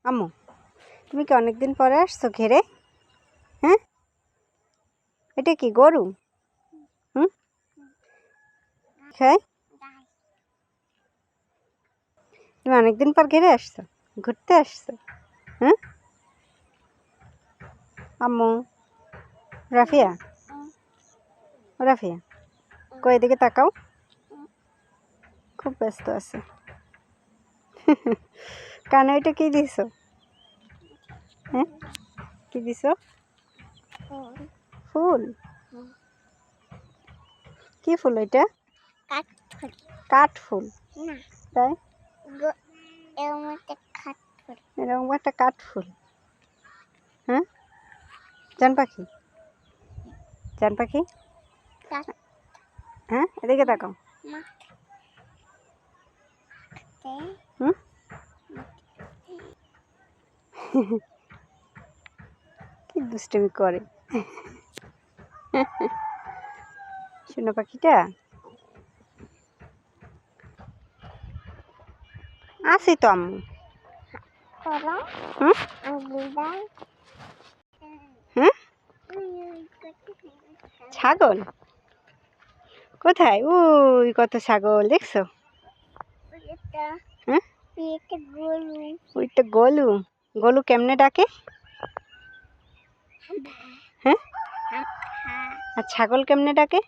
আম্মু, তুমি কি অনেকদিন পরে আসছো ঘেরে? হ্যাঁ, এটা কি গরু? হুম, খাই। তুমি অনেকদিন পর ঘেরে আসছো, ঘুরতে আসছো? হ্যাঁ আম্মু, রাফিয়া, ও রাফিয়া, কই এদিকে তাকাও। খুব ব্যস্ত আছে। কানে ওইটা কি দিছো? হ্যাঁ, কি দিছো? ফুল? কি ফুল এটা? কাঠ ফুল? তাই এরকম একটা কাঠ ফুল? হ্যাঁ, জান পাখি, জান পাখি, হ্যাঁ এদিকে তাকাও। হুম, কি দুষ্টুমি করে শোনো পাখিটা। আছি তো আম্মু। হুম, ছাগল কোথায়? ওই কত ছাগল দেখছো? হ্যাঁ, ওইটা গলু। গলু কেমনে ডাকে? হ্যাঁ, আর ছাগল কেমনে ডাকে?